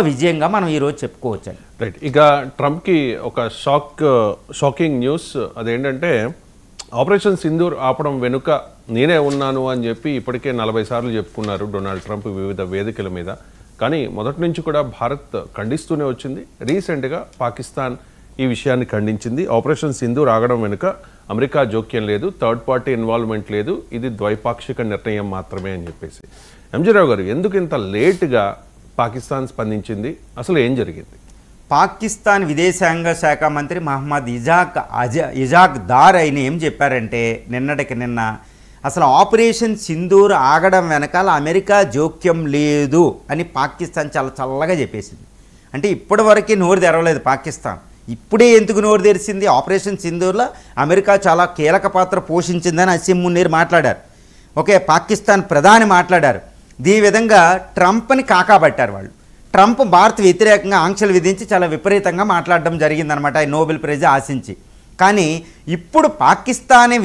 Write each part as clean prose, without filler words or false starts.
విజయంగా మనం ఈరోజు చెప్పుకోవచ్చు. రైట్. ఇక ట్రంప్కి ఒక షాకింగ్ న్యూస్, అదేంటంటే ఆపరేషన్ సింధూర్ ఆపడం వెనుక నేనే ఉన్నాను అని చెప్పి ఇప్పటికే 40 సార్లు చెప్పుకున్నారు డొనాల్డ్ ట్రంప్ వివిధ వేదికల మీద. కానీ మొదటి నుంచి కూడా భారత్ ఖండిస్తూనే వచ్చింది. రీసెంట్గా పాకిస్తాన్ ఈ విషయాన్ని ఖండించింది. ఆపరేషన్ సింధూర్ ఆగడం వెనుక అమెరికా జోక్యం లేదు, థర్డ్ పార్టీ ఇన్వాల్వ్మెంట్ లేదు, ఇది ద్వైపాక్షిక నిర్ణయం మాత్రమే అని చెప్పేసి. ఎంజీ రావు గారు, ఎందుకు ఇంత లేట్గా పాకిస్తాన్ స్పందించింది? అసలు ఏం జరిగింది? పాకిస్తాన్ విదేశాంగ శాఖ మంత్రి మహమ్మద్ ఇజాక్ దార్ ఆయన ఏం చెప్పారంటే నిన్నటికి నిన్న అసలు ఆపరేషన్ సింధూర్ ఆగడం వెనకాల అమెరికా జోక్యం లేదు అని పాకిస్తాన్ చాలా చల్లగా చెప్పేసింది. అంటే ఇప్పటివరకు నోరు తెరవలేదు పాకిస్తాన్, ఇప్పుడే ఎందుకు నోరు తెరిచింది? ఆపరేషన్ సింధూర్లో అమెరికా చాలా కీలక పాత్ర పోషించిందని అసీం మునీర్ మాట్లాడారు. ఓకే, పాకిస్తాన్ ప్రధాని మాట్లాడారు. దీని విధంగా ట్రంప్ని కాకాబట్టారు వాళ్ళు. ట్రంప్ భారత్ వ్యతిరేకంగా ఆంక్షలు విధించి చాలా విపరీతంగా మాట్లాడడం జరిగిందనమాట, నోబెల్ ప్రైజ్ ఆశించి. కానీ ఇప్పుడు పాకిస్తానే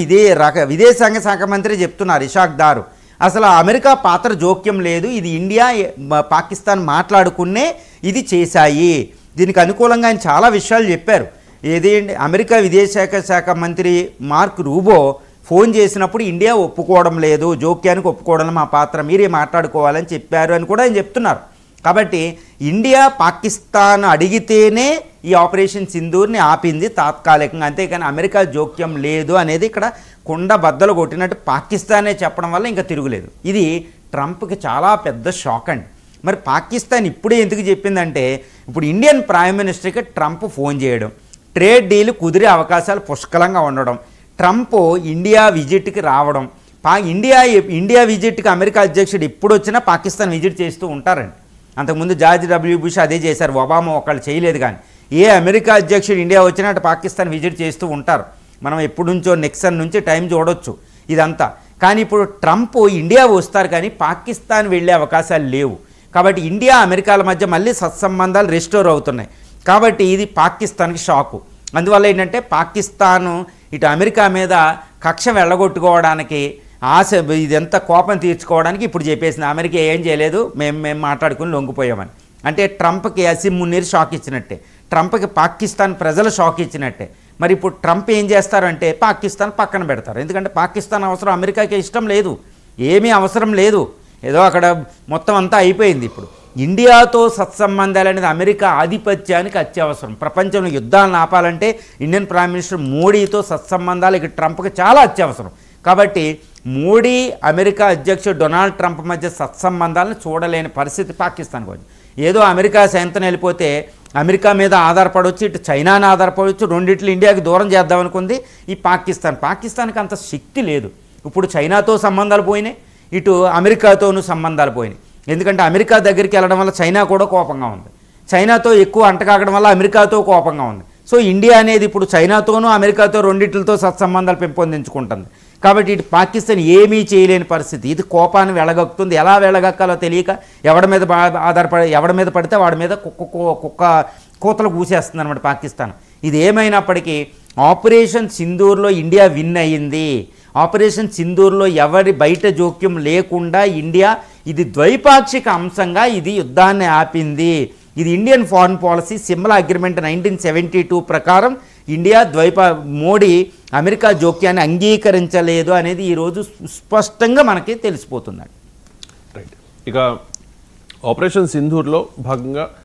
విదేశాంగ శాఖ మంత్రి చెప్తున్నారు ఇషాక్ దారు, అసలు అమెరికా పాత్ర జోక్యం లేదు, ఇది ఇండియా పాకిస్తాన్ మాట్లాడుకునే ఇది చేశాయి. దీనికి అనుకూలంగా ఆయన చాలా విషయాలు చెప్పారు. ఏదేంటి, అమెరికా విదేశాంగ శాఖ మంత్రి మార్క్ రూబో ఫోన్ చేసినప్పుడు ఇండియా ఒప్పుకోవడం లేదు, జోక్యానికి ఒప్పుకోవడం మా పాత్ర మీరే మాట్లాడుకోవాలని చెప్పారు అని కూడా ఆయన చెప్తున్నారు. కాబట్టి ఇండియా పాకిస్తాన్ అడిగితేనే ఈ ఆపరేషన్ సింధూర్ని ఆపింది తాత్కాలికంగా, అంతేకాని అమెరికా జోక్యం లేదు అనేది ఇక్కడ కుండ బద్దలు కొట్టినట్టు పాకిస్తానే చెప్పడం వల్ల ఇంకా తిరుగులేదు. ఇది ట్రంప్కి చాలా పెద్ద షాక్ అండి. మరి పాకిస్తాన్ ఇప్పుడే ఎందుకు చెప్పిందంటే, ఇప్పుడు ఇండియన్ ప్రైమ్ మినిస్టర్కి ట్రంప్ ఫోన్ చేయడం, ట్రేడ్ డీల్ కుదిరే అవకాశాలు పుష్కలంగా ఉండడం, ట్రంప్ ఇండియా విజిట్కి రావడం, ఇండియా విజిట్కి అమెరికా అధ్యక్షుడు ఎప్పుడు వచ్చినా పాకిస్తాన్ విజిట్ చేస్తూ ఉంటారండి. అంతకుముందు జార్జ్ డబ్ల్యూ బుష్ అదే చేశారు, ఒబామా ఒకళ్ళు చేయలేదు. కానీ ఏ అమెరికా అధ్యక్షుడు ఇండియా వచ్చినా అటు పాకిస్తాన్ విజిట్ చేస్తూ ఉంటారు. మనం ఎప్పటి నుంచో నెక్సన్ నుంచి టైం చూడొచ్చు ఇదంతా. కానీ ఇప్పుడు ట్రంప్ ఇండియా వస్తారు కానీ పాకిస్తాన్ వెళ్ళే అవకాశాలు లేవు. కాబట్టి ఇండియా అమెరికాల మధ్య మళ్ళీ సత్సంబంధాలు రెస్టోర్ అవుతున్నాయి. కాబట్టి ఇది పాకిస్తాన్కి షాకు. అందువల్ల ఏంటంటే పాకిస్తాను ఇటు అమెరికా మీద కక్ష వెళ్ళగొట్టుకోవడానికి ఆశ, ఇదంతా కోపం తీర్చుకోవడానికి ఇప్పుడు చెప్పేసింది, అమెరికా ఏం చేయలేదు, మేము మాట్లాడుకుని లొంగిపోయామని. అంటే ట్రంప్కి అసీం మునీర్ షాక్ ఇచ్చినట్టే, ట్రంప్కి పాకిస్తాన్ ప్రజలు షాక్ ఇచ్చినట్టే. మరి ఇప్పుడు ట్రంప్ ఏం చేస్తారంటే పాకిస్తాన్ పక్కన పెడతారు. ఎందుకంటే పాకిస్తాన్ అవసరం అమెరికాకి ఇష్టం లేదు, ఏమీ అవసరం లేదు, ఏదో అక్కడ మొత్తం అంతా అయిపోయింది. ఇప్పుడు ఇండియాతో సత్సంబంధాలు అనేది అమెరికా ఆధిపత్యానికి అత్యవసరం. ప్రపంచంలో యుద్ధాలను ఆపాలంటే ఇండియన్ ప్రైమ్ మినిస్టర్ మోడీతో సత్సంబంధాలు ఇక ట్రంప్కి చాలా అత్యవసరం. కాబట్టి మోడీ అమెరికా అధ్యక్షుడు డొనాల్డ్ ట్రంప్ మధ్య సత్సంబంధాలను చూడలేని పరిస్థితి పాకిస్తాన్కి వచ్చింది. ఏదో అమెరికా సైంతం వెళ్ళిపోతే అమెరికా మీద ఆధారపడవచ్చు, ఇటు చైనాని ఆధారపడవచ్చు, రెండిట్లు ఇండియాకి దూరం చేద్దామనుకుంది ఈ పాకిస్తాన్కి అంత శక్తి లేదు. ఇప్పుడు చైనాతో సంబంధాలు పోయినాయి, ఇటు అమెరికాతోనూ సంబంధాలు పోయినాయి. ఎందుకంటే అమెరికా దగ్గరికి వెళ్ళడం వల్ల చైనా కూడా కోపంగా ఉంది, చైనాతో ఎక్కువ అంటకాగడం వల్ల అమెరికాతో కోపంగా ఉంది. సో ఇండియా అనేది ఇప్పుడు చైనాతోనూ అమెరికాతో రెండిట్లతో సత్సంబంధాలు పెంపొందించుకుంటుంది. కాబట్టి ఇటు పాకిస్తాన్ ఏమీ చేయలేని పరిస్థితి. ఇది కోపాన్ని వెళ్ళగక్కుతుంది, ఎలా వెళ్ళగక్కాలో తెలియక ఎవడి మీద పడితే వాడి మీద కుక్క కోతలు కూసేస్తుంది అనమాట పాకిస్తాన్. ఇది ఏమైనప్పటికీ ఆపరేషన్ సింధూర్లో ఇండియా విన్ అయ్యింది. ఆపరేషన్ సింధూర్లో ఎవరి బయట జోక్యం లేకుండా ఇండియా ఇది ద్వైపాక్షిక అంశంగా ఇది యుద్ధాన్ని ఆపింది. ఇది Indian foreign policy Simla agreement 1972 ప్రకారం ఇండియా మోడీ అమెరికా జోక్యాన్ని అంగీకరించలేదు అనేది ఈరోజు స్పష్టంగా మనకి తెలిసిపోతుంది. రైట్. ఇక ఆపరేషన్ సింధూర్లో భాగంగా